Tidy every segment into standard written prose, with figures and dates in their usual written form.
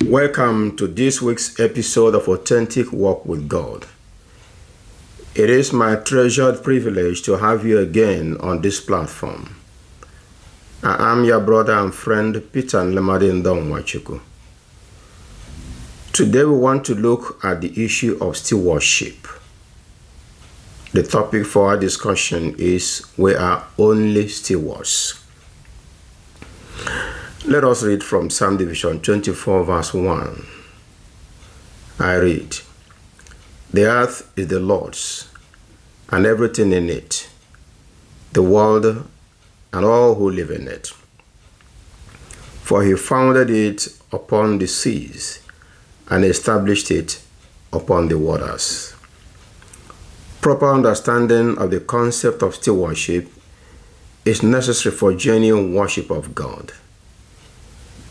Welcome to this week's episode of Authentic Walk with God. It is my treasured privilege to have you again on this platform. I am your brother and friend Peter Nlemadin Donwachuku. Today we want to look at the issue of stewardship. The topic for our discussion is We Are Only Stewards. Let us read from Psalm Division 24 verse 1. I read, "The earth is the Lord's, and everything in it, the world and all who live in it. For he founded it upon the seas and established it upon the waters." Proper understanding of the concept of stewardship is necessary for genuine worship of God.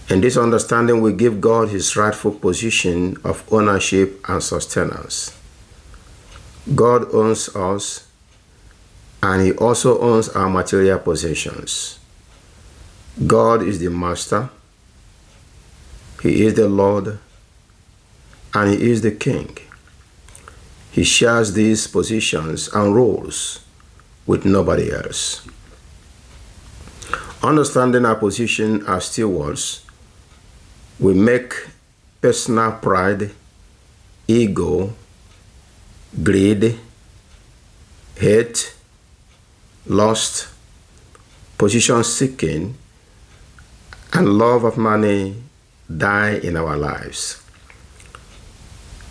And this understanding will give God his rightful position of ownership and sustenance. God owns us, and he also owns our material possessions. God is the master, he is the Lord, and he is the King. He shares these positions and roles with nobody else. Understanding our position as stewards will make personal pride, ego, greed, hate, lust, position seeking, and love of money die in our lives.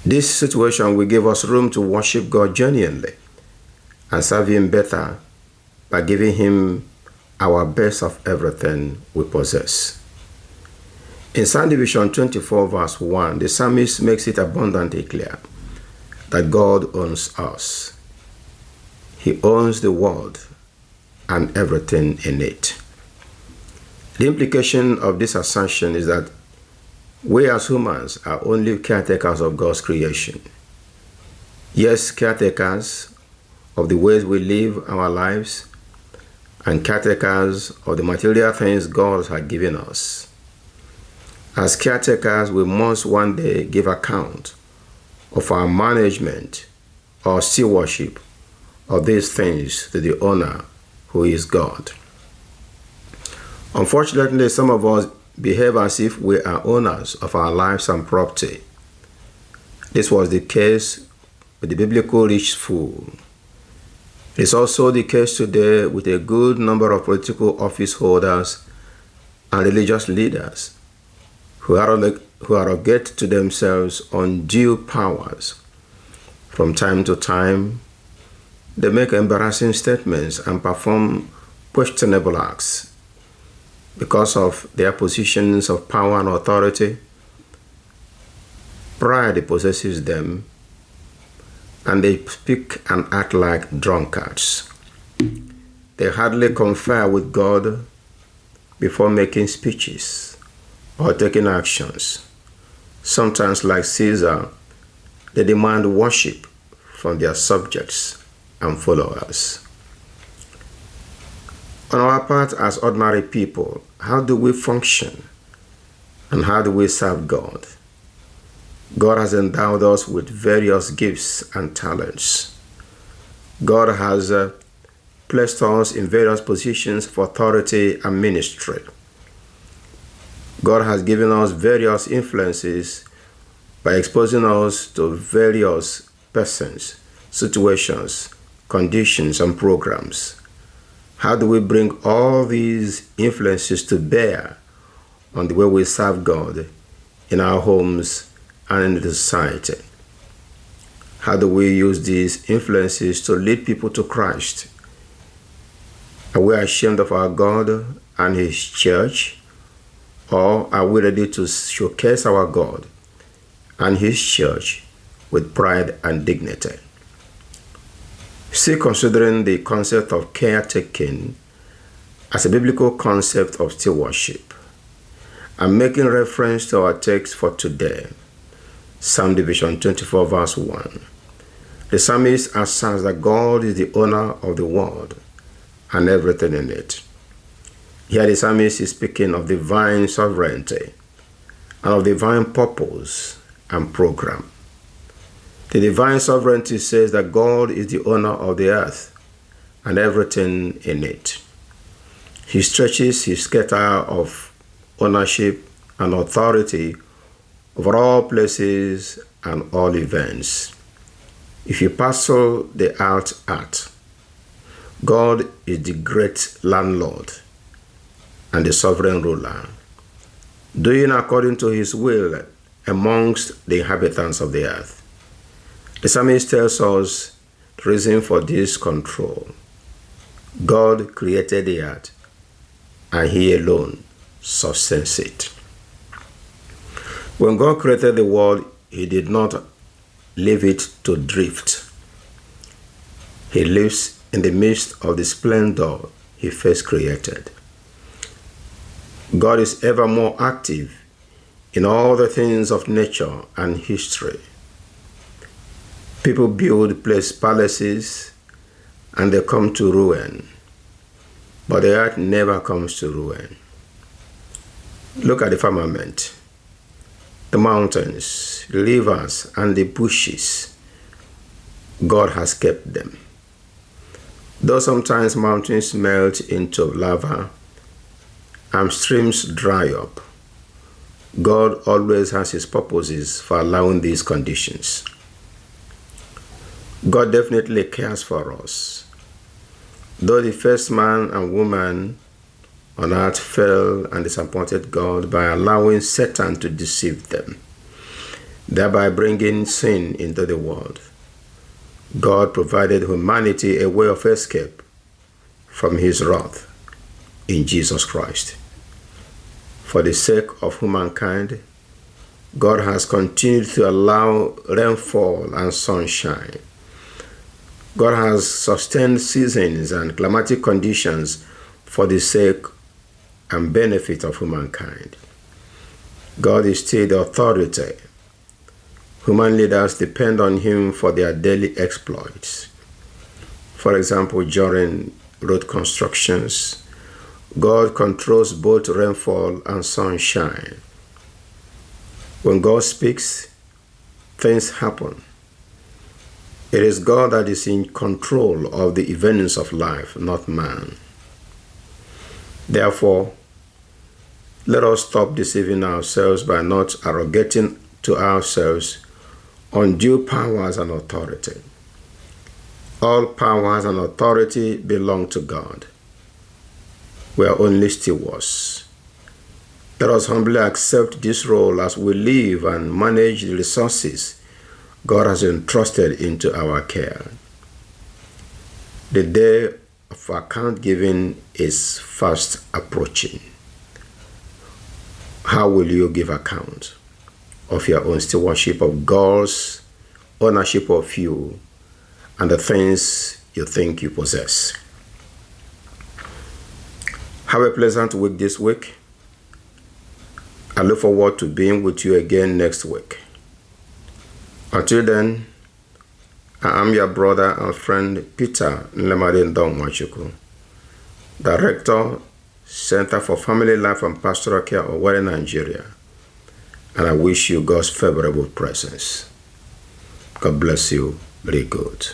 This situation will give us room to worship God genuinely and serve him better by giving him our best of everything we possess. In Psalm Division 24 verse 1, the psalmist makes it abundantly clear that God owns us. He owns the world and everything in it. The implication of this assertion is that we as humans are only caretakers of God's creation. Yes, caretakers of the ways we live our lives and caretakers of the material things God has given us. As caretakers, we must one day give account of our management or stewardship of these things to the owner, who is God. Unfortunately, some of us behave as if we are owners of our lives and property. This was the case with the biblical rich fool. It is also the case today with a good number of political office holders and religious leaders who arrogate to themselves undue powers. From time to time, they make embarrassing statements and perform questionable acts. Because of their positions of power and authority, pride possesses them, and they speak and act like drunkards. They hardly confer with God before making speeches or taking actions. Sometimes, like Caesar, they demand worship from their subjects and followers. On our part as ordinary people, how do we function and how do we serve God? God has endowed us with various gifts and talents. God has placed us in various positions of authority and ministry. God has given us various influences by exposing us to various persons, situations, conditions, and programs. How do we bring all these influences to bear on the way we serve God in our homes and in the society? How do we use these influences to lead people to Christ? Are we ashamed of our God and his church? Or are we ready to showcase our God and his church with pride and dignity? Still considering the concept of caretaking as a biblical concept of stewardship, I'm making reference to our text for today, Psalm Division 24 verse 1. The psalmist asserts that God is the owner of the world and everything in it. Here the psalmist is speaking of divine sovereignty and of divine purpose and program. The divine sovereignty says that God is the owner of the earth and everything in it. He stretches his scepter of ownership and authority over all places and all events. If you parcel the earth out, God is the great landlord and the sovereign ruler, doing according to his will amongst the inhabitants of the earth. The psalmist tells us the reason for this control. God created the earth, and he alone sustains it. When God created the world, he did not leave it to drift. He lives in the midst of the splendor he first created. God is ever more active in all the things of nature and history. People build palaces and they come to ruin, but the earth never comes to ruin. Look at the firmament, the mountains, the rivers, and the bushes. God has kept them. Though sometimes mountains melt into lava and streams dry up, God always has his purposes for allowing these conditions. God definitely cares for us. Though the first man and woman on earth fell and disappointed God by allowing Satan to deceive them, thereby bringing sin into the world, God provided humanity a way of escape from his wrath in Jesus Christ. For the sake of humankind, God has continued to allow rainfall and sunshine. God has sustained seasons and climatic conditions for the sake and benefit of humankind. God is still the authority. Human leaders depend on him for their daily exploits. For example, during road constructions, God controls both rainfall and sunshine. When God speaks, things happen. It is God that is in control of the events of life, not man. Therefore, let us stop deceiving ourselves by not arrogating to ourselves undue powers and authority. All powers and authority belong to God. We are only stewards. Let us humbly accept this role as we live and manage the resources God has entrusted into our care. The day of account giving is fast approaching. How will you give account of your own stewardship of God's ownership of you and the things you think you possess? Have a pleasant week this week. I look forward to being with you again next week. Until then, I am your brother and friend Peter Nlemade Ndongwachuku, Director, Center for Family Life and Pastoral Care, Owerri, Nigeria, and I wish you God's favorable presence. God bless you. Very good.